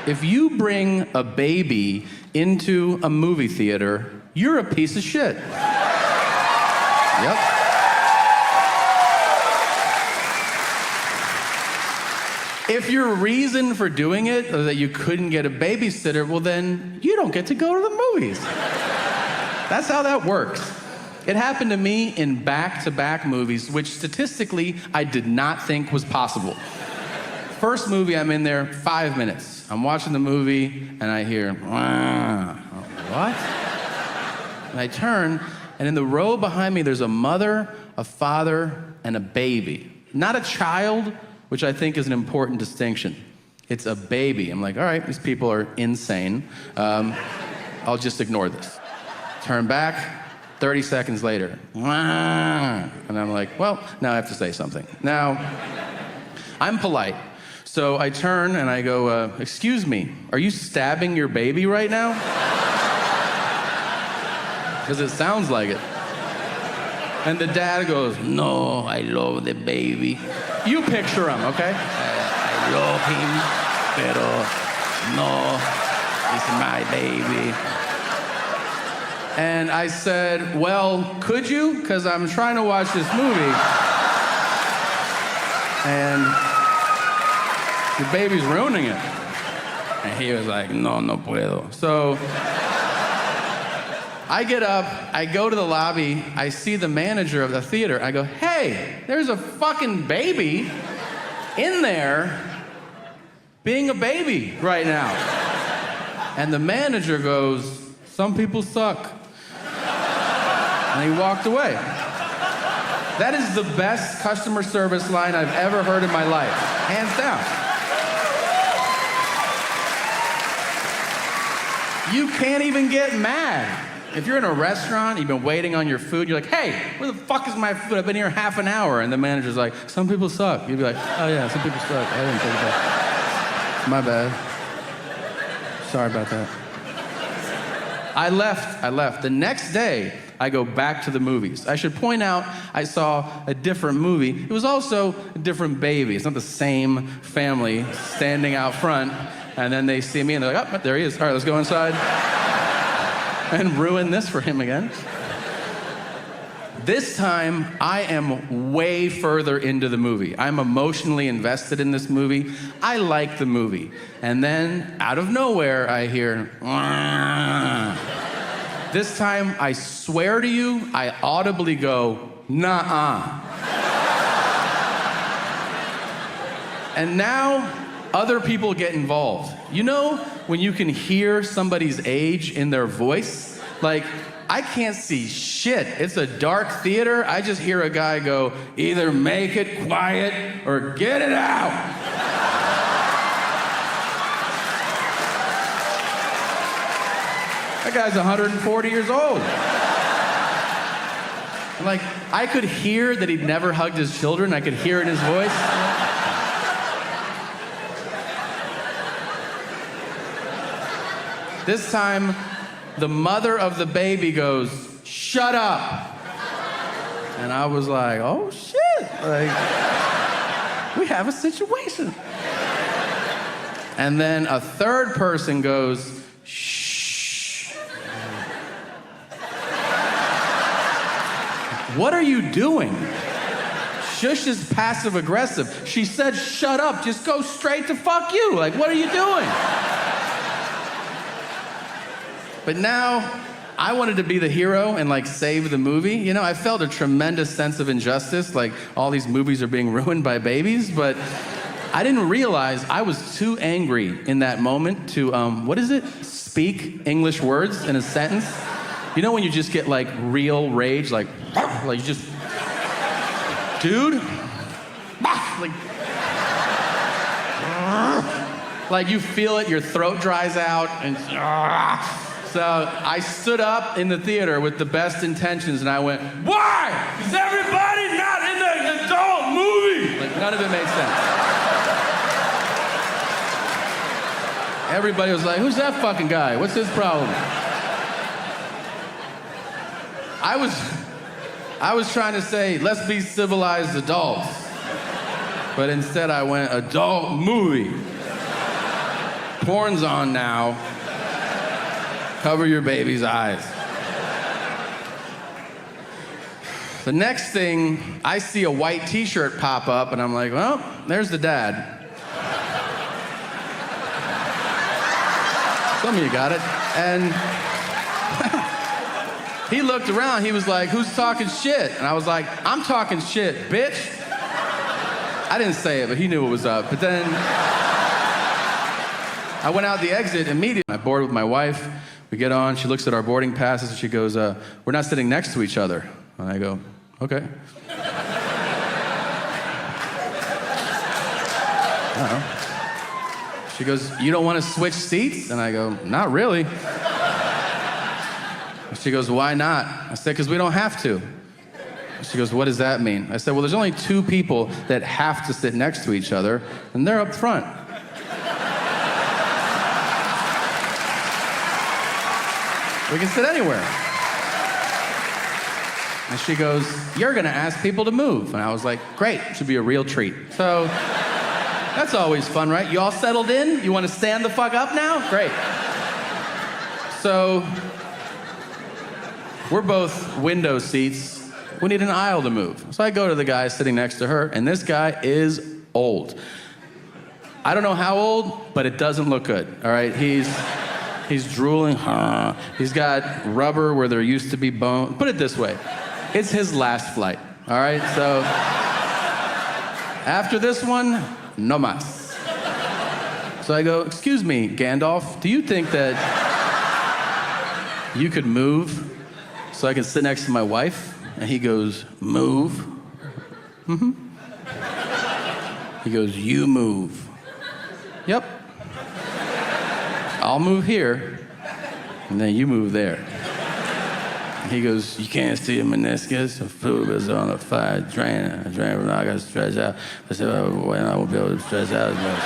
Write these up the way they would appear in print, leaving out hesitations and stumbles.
if you bring a baby into a movie theater, you're a piece of shit. Yep. If your reason for doing it is that you couldn't get a babysitter, well then you don't get to go to the movies. That's how that works. It happened to me in back-to-back movies, which statistically I did not think was possible. First movie, I'm in there 5 minutes. I'm watching the movie and I hear, what? And I turn, and in the row behind me, there's a mother, a father, and a baby. Not a child, which I think is an important distinction. It's a baby. I'm like, all right, these people are insane. I'll just ignore this. Turn back, 30 seconds later. And I'm like, well, now I have to say something. Now, I'm polite. So I turn and I go, excuse me, are you stabbing your baby right now? Because it sounds like it. And the dad goes, no, I love the baby. You picture him, okay? I love him, pero no, it's my baby. And I said, well, could you? Because I'm trying to watch this movie. And your baby's ruining it. And he was like, no puedo. So I get up, I go to the lobby, I see the manager of the theater. I go, hey, there's a fucking baby in there being a baby right now. And the manager goes, some people suck. And he walked away. That is the best customer service line I've ever heard in my life, hands down. You can't even get mad. If you're in a restaurant, you've been waiting on your food, you're like, hey, where the fuck is my food? I've been here half an hour. And the manager's like, some people suck. You'd be like, oh yeah, some people suck. I didn't think of that. My bad. Sorry about that. I left. The next day, I go back to the movies. I should point out, I saw a different movie. It was also a different baby. It's not the same family standing out front, and then they see me and they're like, oh, there he is. All right, let's go inside and ruin this for him again. This time, I am way further into the movie. I'm emotionally invested in this movie. I like the movie. And then, out of nowhere, I hear, this time, I swear to you, I audibly go, nah-uh. And now, other people get involved. You know when you can hear somebody's age in their voice? Like, I can't see shit. It's a dark theater. I just hear a guy go, either make it quiet or get it out. That guy's 140 years old. Like, I could hear that he'd never hugged his children. I could hear it in his voice. This time, the mother of the baby goes, shut up. And I was like, oh shit. Like, we have a situation. And then a third person goes, shh. What are you doing? Shush is passive aggressive. She said, shut up, just go straight to fuck you. Like, what are you doing? But now, I wanted to be the hero and like save the movie. You know, I felt a tremendous sense of injustice, like all these movies are being ruined by babies, but I didn't realize I was too angry in that moment to, what is it? Speak English words in a sentence. You know when you just get like real rage, like you just, dude, like you feel it, your throat dries out, and so I stood up in the theater with the best intentions and I went, why is everybody not in the adult movie? Like none of it made sense. Everybody was like, who's that fucking guy? What's his problem? I was trying to say, let's be civilized adults. But instead I went, adult movie. Porn's on now. Cover your baby's eyes. The next thing, I see a white t-shirt pop up, and I'm like, well, there's the dad. Some of you got it. And he looked around, he was like, who's talking shit? And I was like, I'm talking shit, bitch. I didn't say it, but he knew what was up. But then I went out the exit immediately. I boarded with my wife. We get on, she looks at our boarding passes, and she goes, we're not sitting next to each other. And I go, okay. She goes, you don't want to switch seats? And I go, not really. She goes, why not? I said, because we don't have to. She goes, what does that mean? I said, well, there's only two people that have to sit next to each other, and they're up front. We can sit anywhere. And she goes, you're gonna ask people to move. And I was like, great, should be a real treat. So that's always fun, right? You all settled in? You wanna stand the fuck up now? Great. So we're both window seats. We need an aisle to move. So I go to the guy sitting next to her, and this guy is old. I don't know how old, but it doesn't look good, all right? He's drooling. He's got rubber where there used to be bone. Put it this way, it's his last flight, all right? So after this one, no mas. So I go, excuse me, Gandalf, do you think that you could move so I can sit next to my wife? And he goes, move? Mm-hmm. He goes, you move. Yep. I'll move here, and then you move there. He goes, you can't see a meniscus, a fluid is on a fire drain. I gotta stretch out. I said, when I won't be able to stretch out as much.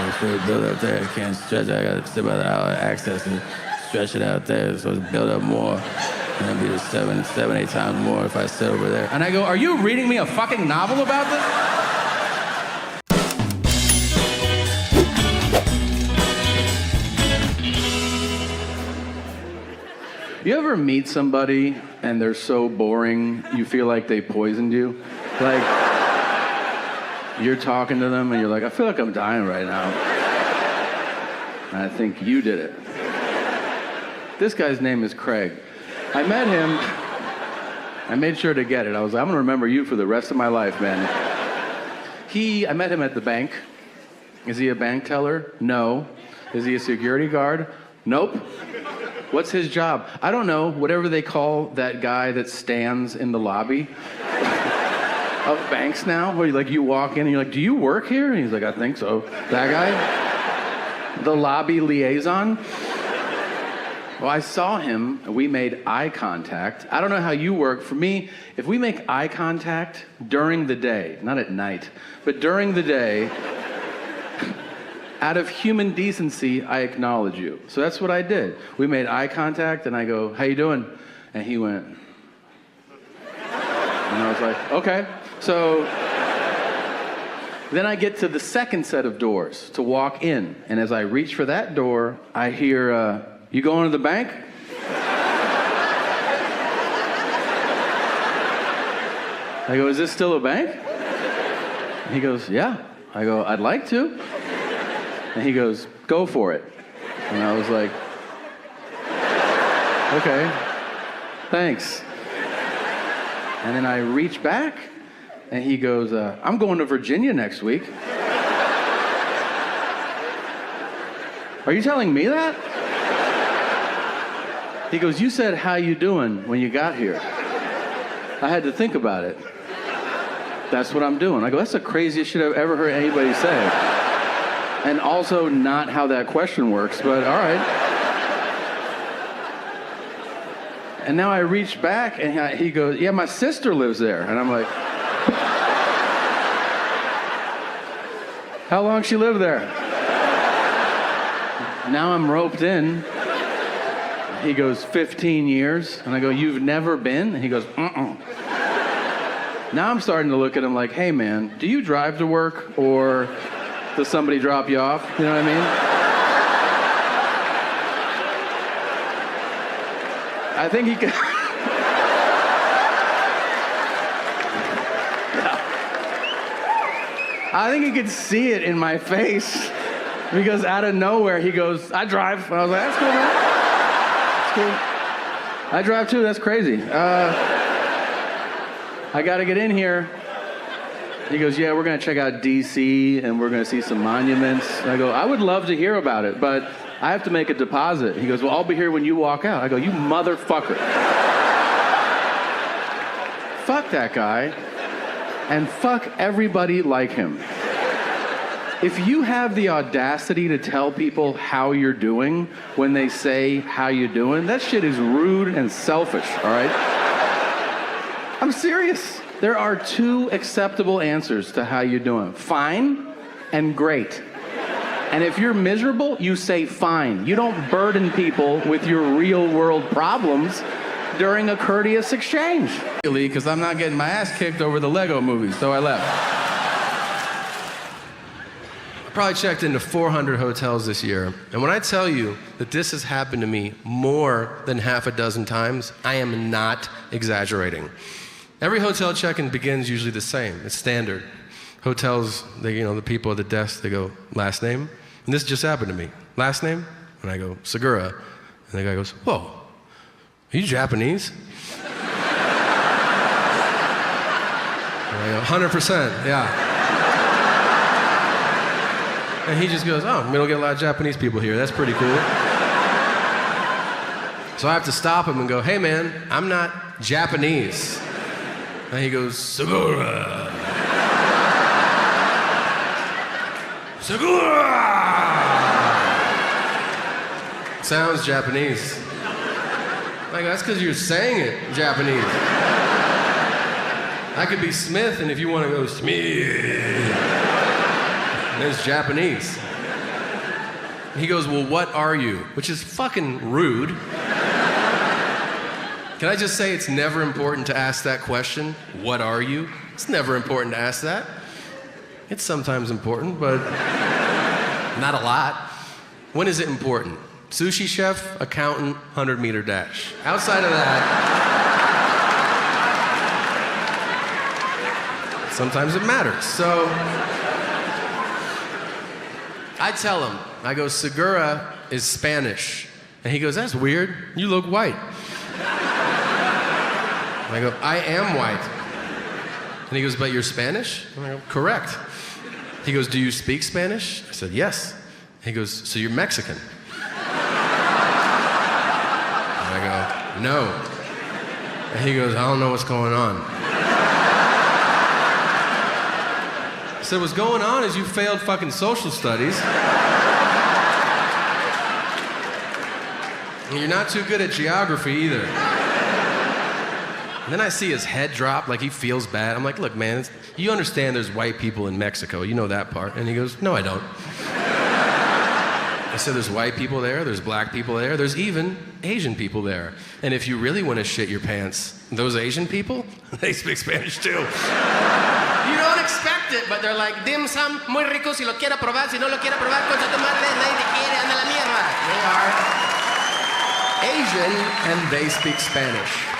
The fluid build up there, I can't stretch out. I gotta sit by the hour access and stretch it out there so it's build up more. And it'll be 7, 8 times more if I sit over there. And I go, are you reading me a fucking novel about this? You ever meet somebody and they're so boring, you feel like they poisoned you? Like, you're talking to them and you're like, I feel like I'm dying right now. And I think you did it. This guy's name is Craig. I met him, I made sure to get it. I was like, I'm gonna remember you for the rest of my life, man. I met him at the bank. Is he a bank teller? No. Is he a security guard? Nope. What's his job? I don't know, whatever they call that guy that stands in the lobby of banks now, where you walk in and you're like, do you work here? And he's like, I think so. That guy? The lobby liaison? Well, I saw him, and we made eye contact. I don't know how you work. For me, if we make eye contact during the day, not at night, but during the day, out of human decency, I acknowledge you. So that's what I did. We made eye contact, and I go, how you doing? And he went, and I was like, okay. So then I get to the second set of doors to walk in, and as I reach for that door, I hear, you going to the bank? I go, is this still a bank? He goes, yeah. I go, I'd like to. And he goes, go for it. And I was like, okay, thanks. And then I reach back, and he goes, I'm going to Virginia next week. Are you telling me that? He goes, you said, how you doing when you got here. I had to think about it. That's what I'm doing. I go, that's the craziest shit I've ever heard anybody say. And also not how that question works, but all right. And now I reach back, and he goes, yeah, my sister lives there. And I'm like, how long she lived there? Now I'm roped in. He goes, 15 years. And I go, you've never been? And he goes, Now I'm starting to look at him like, hey man, do you drive to work or does somebody drop you off? You know what I I think he could. I think he could see it in my face because out of nowhere he goes, I drive. And I was like, that's cool, man. That's cool. I drive too, that's crazy. I gotta get in here. He goes, yeah, we're gonna check out DC and we're gonna see some monuments. And I go, I would love to hear about it, but I have to make a deposit. He goes, well, I'll be here when you walk out. I go, you motherfucker. Fuck that guy. And fuck everybody like him. If you have the audacity to tell people how you're doing when they say how you doing, that shit is rude and selfish, all right? I'm serious. There are two acceptable answers to how you doing. Fine and great. And if you're miserable, you say fine. You don't burden people with your real world problems during a courteous exchange. Because I'm not getting my ass kicked over the Lego movie, so I left. I probably checked into 400 hotels this year, and when I tell you that this has happened to me more than half a dozen times, I am not exaggerating. Every hotel check-in begins usually the same. It's standard. Hotels, the people at the desk, they go, last name? And this just happened to me. Last name? And I go, Segura. And the guy goes, whoa, are you Japanese? And I go, 100%, yeah. And he just goes, oh, we don't get a lot of Japanese people here. That's pretty cool. So I have to stop him and go, hey man, I'm not Japanese. And he goes, Segura. Segura! Sounds Japanese. Like, that's because you're saying it Japanese. I could be Smith, and if you want to go Smith, it's Japanese. He goes, well, what are you? Which is fucking rude. Can I just say it's never important to ask that question? What are you? It's never important to ask that. It's sometimes important, but not a lot. When is it important? Sushi chef, accountant, 100-meter dash. Outside of that, sometimes it matters. So I tell him, I go, Segura is Spanish. And he goes, that's weird. You look white. And I go, I am white. And he goes, but you're Spanish? And I go, correct. He goes, do you speak Spanish? I said, yes. He goes, so you're Mexican? And I go, no. And he goes, I don't know what's going on. I said, what's going on is you failed fucking social studies. And you're not too good at geography either. And then I see his head drop, like he feels bad. I'm like, look, man, you understand there's white people in Mexico. You know that part. And he goes, no, I don't. I said, there's white people there, there's black people there, there's even Asian people there. And if you really want to shit your pants, those Asian people, they speak Spanish too. You don't expect it, but they're like, dim sum, muy rico, si lo quiera probar, si no lo quiera probar, concha tu madre, nadie te quiere, anda la mierda. They are Asian and they speak Spanish.